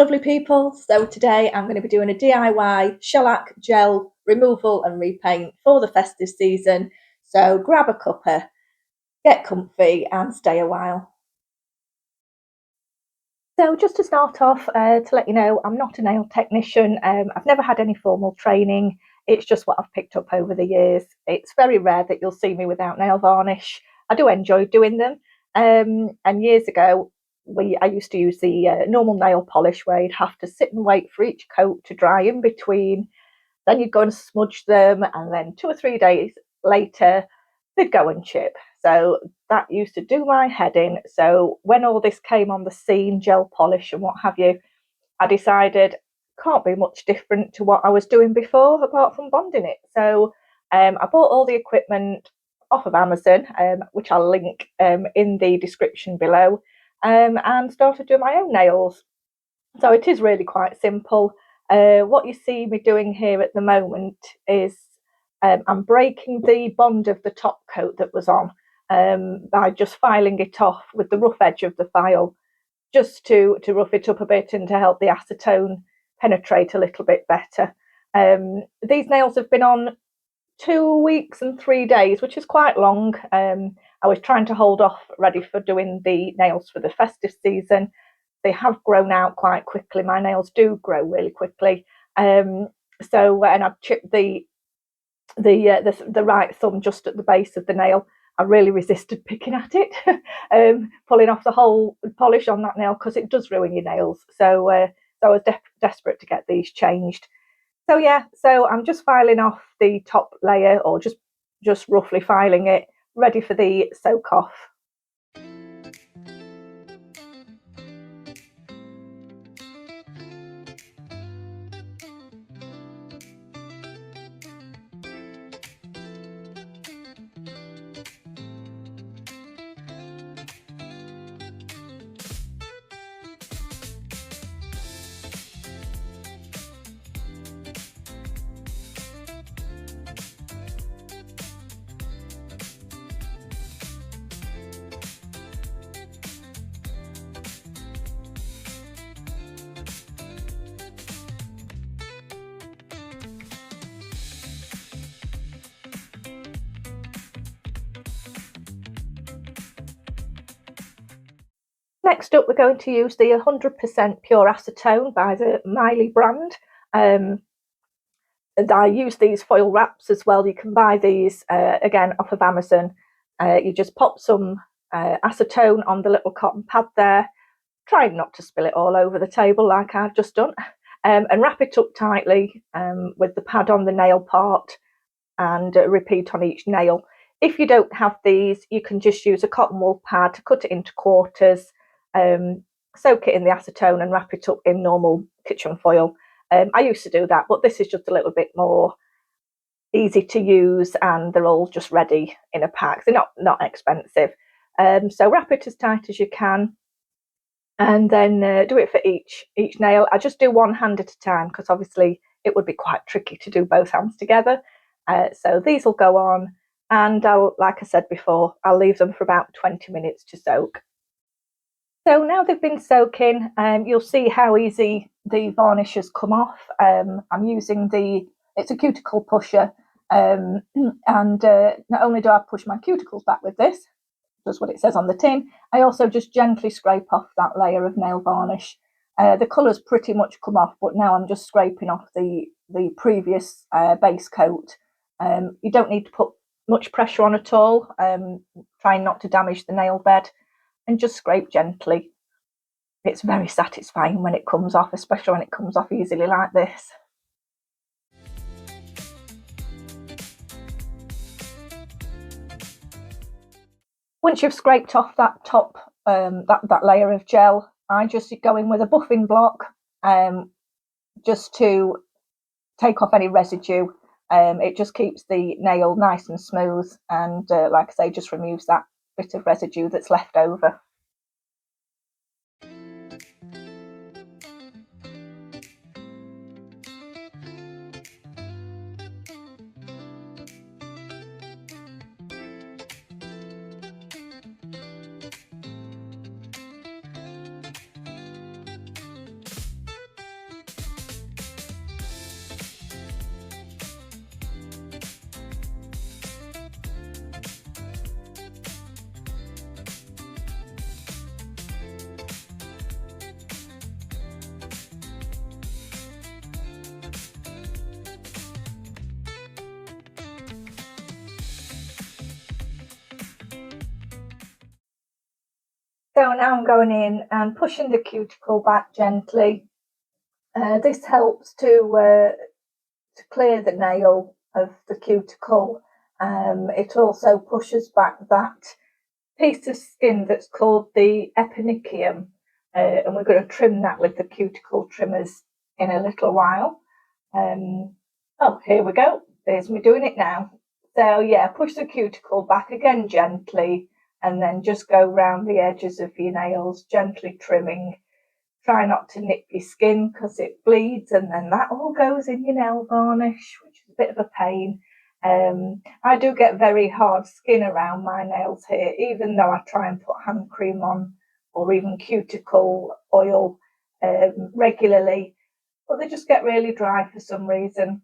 lovely people. So today I'm going to be doing a DIY shellac gel removal and repaint for the festive season. So grab a cuppa, get comfy and stay a while. So just to start off, to let you know, I'm not a nail technician. I've never had any formal training. It's just what I've picked up over the years. It's very rare that you'll see me without nail varnish. I do enjoy doing them. And years ago, I used to use the normal nail polish where you'd have to sit and wait for each coat to dry in between. Then you'd go and smudge them, and then 2 or 3 days later, they'd go and chip. So that used to do my head in. So when all this came on the scene, gel polish and what have you, I decided can't be much different to what I was doing before, apart from bonding it. So I bought all the equipment off of Amazon, which I'll link in the description below, and started doing my own nails. So it is really quite simple. What you see me doing here at the moment is I'm breaking the bond of the top coat that was on by just filing it off with the rough edge of the file, just to rough it up a bit and to help the acetone penetrate a little bit better. These nails have been on 2 weeks and 3 days, which is quite long. I was trying to hold off ready for doing the nails for the festive season. They have grown out quite quickly. My nails do grow really quickly. So when I've chipped the right thumb just at the base of the nail, I really resisted picking at it, pulling off the whole polish on that nail because it does ruin your nails. So I was desperate to get these changed. So yeah, so I'm just filing off the top layer, or just roughly filing it, ready for the soak off. Next up, we're going to use the 100% pure acetone by the Mylee brand. And I use these foil wraps as well. You can buy these again off of Amazon. You just pop some acetone on the little cotton pad there, trying not to spill it all over the table like I've just done, and wrap it up tightly with the pad on the nail part, and repeat on each nail. If you don't have these, you can just use a cotton wool pad, cut it into quarters, soak it in the acetone and wrap it up in normal kitchen foil. I used to do that, but this is just a little bit more easy to use, and they're all just ready in a pack. They're not expensive. So wrap it as tight as you can, and then do it for each nail. I just do one hand at a time because obviously it would be quite tricky to do both hands together. So these will go on, and like I said before, I'll leave them for about 20 minutes to soak. So now they've been soaking, you'll see how easy the varnish has come off. I'm using it's a cuticle pusher, and not only do I push my cuticles back with this, just what it says on the tin, I also just gently scrape off that layer of nail varnish. The colour's pretty much come off, but now I'm just scraping off the previous base coat. You don't need to put much pressure on at all, trying not to damage the nail bed, and just scrape gently. It's very satisfying when it comes off, especially when it comes off easily like this. Once you've scraped off that top that layer of gel, I just go in with a buffing block just to take off any residue. It just keeps the nail nice and smooth, and like I say, just removes that bit of residue that's left over. So now I'm going in and pushing the cuticle back gently. This helps to clear the nail of the cuticle. It also pushes back that piece of skin that's called the eponychium, and we're going to trim that with the cuticle trimmers in a little while. Oh, here we go. There's me doing it now. So yeah, push the cuticle back again gently, and then just go round the edges of your nails, gently trimming. Try not to nip your skin because it bleeds, and then that all goes in your nail varnish, which is a bit of a pain. I do get very hard skin around my nails here, even though I try and put hand cream on or even cuticle oil regularly, but they just get really dry for some reason.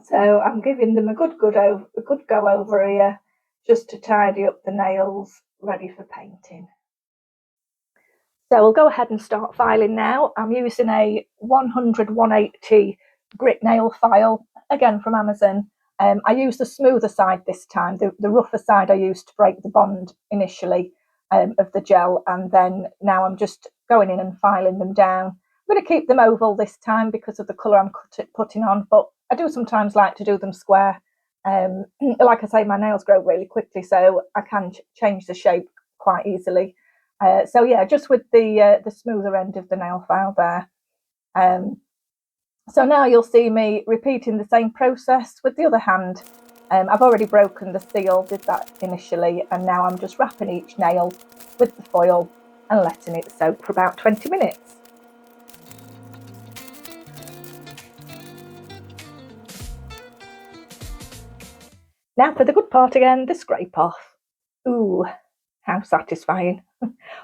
So I'm giving them a good go over here just to tidy up the nails, ready for painting. So we'll go ahead and start filing now. I'm using a 100-180 grit nail file, again from Amazon. I used the smoother side this time. The rougher side I used to break the bond initially of the gel, and then now I'm just going in and filing them down. I'm going to keep them oval this time because of the colour I'm putting on, but I do sometimes like to do them square. Like I say, my nails grow really quickly, so I can change the shape quite easily. So yeah, just with the smoother end of the nail file there. So now you'll see me repeating the same process with the other hand. I've already broken the seal, did that initially, and now I'm just wrapping each nail with the foil and letting it soak for about 20 minutes. Now for the good part again, the scrape off. Ooh, how satisfying.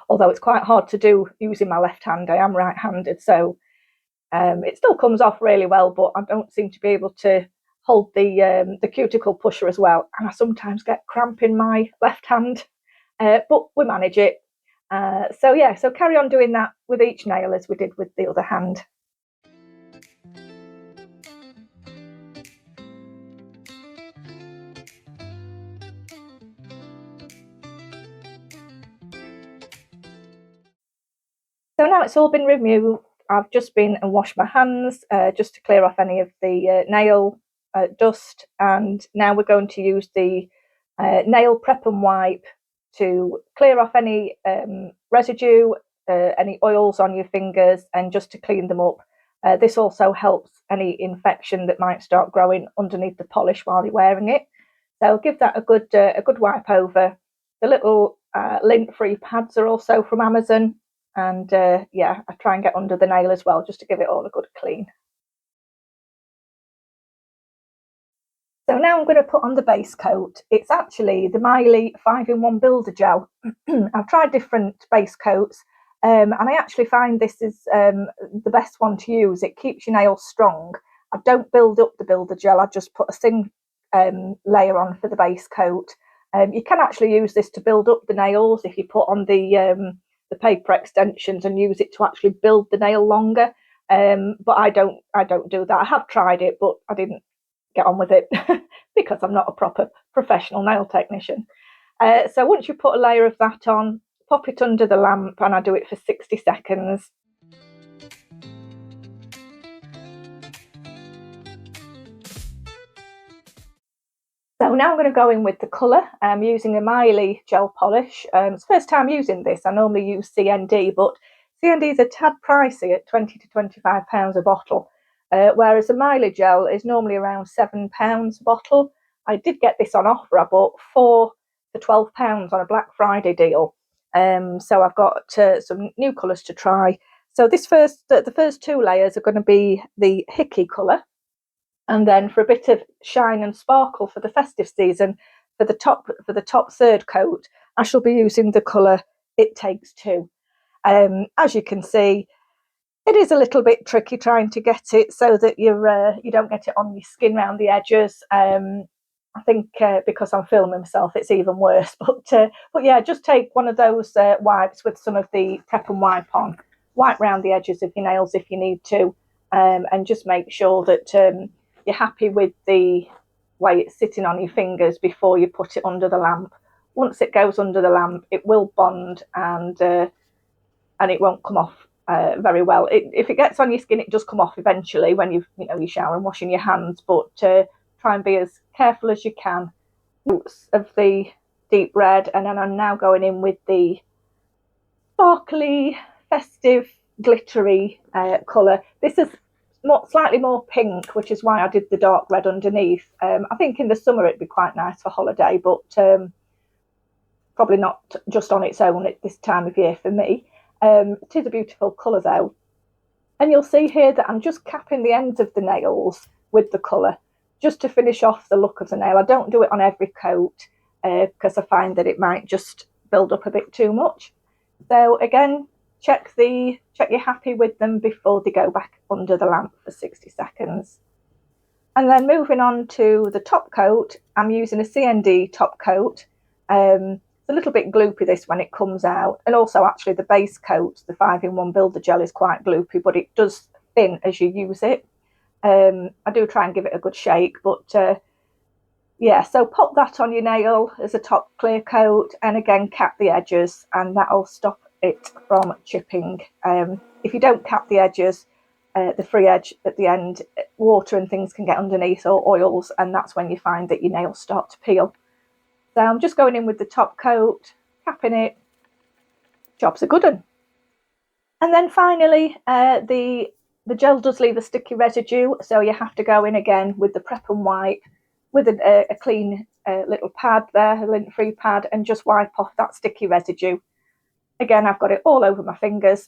Although it's quite hard to do using my left hand, I am right-handed, so it still comes off really well, but I don't seem to be able to hold the cuticle pusher as well, and I sometimes get cramp in my left hand, but we manage it. So yeah, so carry on doing that with each nail as we did with the other hand. So now it's all been removed. I've just been and washed my hands just to clear off any of the nail dust, and now we're going to use the nail prep and wipe to clear off any residue, any oils on your fingers, and just to clean them up. This also helps any infection that might start growing underneath the polish while you're wearing it. So give that a good wipe over. The little lint-free pads are also from Amazon, and yeah, I try and get under the nail as well just to give it all a good clean. So now I'm going to put on the base coat. It's actually the Mylee 5-in-1 Builder Gel. I've tried different base coats, and I actually find this is the best one to use. It keeps your nails strong. I don't build up the Builder Gel, I just put a thin layer on for the base coat. You can actually use this to build up the nails if you put on the paper extensions and use it to actually build the nail longer. But I don't do that. I have tried it, but I didn't get on with it because I'm not a proper professional nail technician. So once you put a layer of that on, pop it under the lamp, and I do it for 60 seconds. So now I'm going to go in with the colour. I'm using a Mylee gel polish. It's the first time using this. I normally use CND, but CND is a tad pricey at £20 to £25 a bottle, whereas the Mylee gel is normally around £7 a bottle. I did get this on offer. I bought 4 for £12 on a Black Friday deal. So I've got some new colours to try. So the first 2 layers are going to be the Hickey colour. And then for a bit of shine and sparkle for the festive season, for the top third coat, I shall be using the colour It Takes Two. As you can see, it is a little bit tricky trying to get it so that you don't get it on your skin around the edges. I think because I'm filming myself, it's even worse. But yeah, just take one of those wipes with some of the prep and wipe on, wipe round the edges of your nails if you need to, and just make sure that you're happy with the way it's sitting on your fingers before you put it under the lamp. once it goes under the lamp, it will bond and it won't come off very well. If it gets on your skin, it does come off eventually when you shower and washing your hands. But try and be as careful as you can. Of the deep red, and then I'm now going in with the sparkly, festive, glittery colour. This is slightly more pink, which is why I did the dark red underneath. I think in the summer it'd be quite nice for holiday, but probably not just on its own at this time of year for me. It is a beautiful colour though. And you'll see here that I'm just capping the ends of the nails with the colour, just to finish off the look of the nail. I don't do it on every coat because I find that it might just build up a bit too much. So again, check you're happy with them before they go back under the lamp for 60 seconds. And then moving on to the top coat, I'm using a CND top coat. It's a little bit gloopy this when it comes out, and also actually the base coat, the 5-in-1 builder gel, is quite gloopy, but it does thin as you use it. I do try and give it a good shake, but yeah, so pop that on your nail as a top clear coat, and again cap the edges, and that'll stop it from chipping. If you don't cap the edges, the free edge at the end, water and things can get underneath, or oils, and that's when you find that your nails start to peel. So I'm just going in with the top coat, capping it. Job's a good one. And then finally, the gel does leave a sticky residue, so you have to go in again with the prep and wipe with a clean little pad there, a lint-free pad, and just wipe off that sticky residue. Again, I've got it all over my fingers.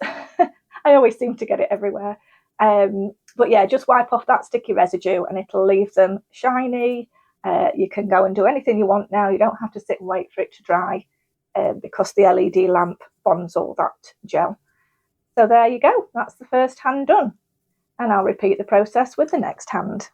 I always seem to get it everywhere. But yeah, just wipe off that sticky residue and it'll leave them shiny. You can go and do anything you want now. You don't have to sit and wait for it to dry because the LED lamp bonds all that gel. So there you go. That's the first hand done. And I'll repeat the process with the next hand.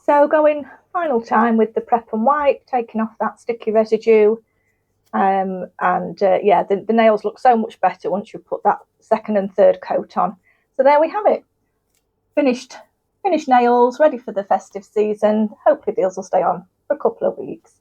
So going final time with the prep and wipe, taking off that sticky residue. Yeah, the nails look so much better once you put that second and third coat on. So there we have it. Finished nails, ready for the festive season. Hopefully these will stay on for a couple of weeks.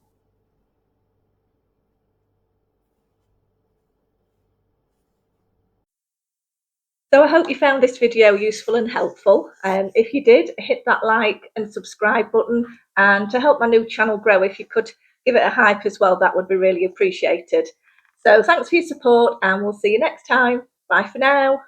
So I hope you found this video useful and helpful. If you did, hit that like and subscribe button. And to help my new channel grow, if you could give it a hype as well, that would be really appreciated. So thanks for your support, and we'll see you next time. Bye for now.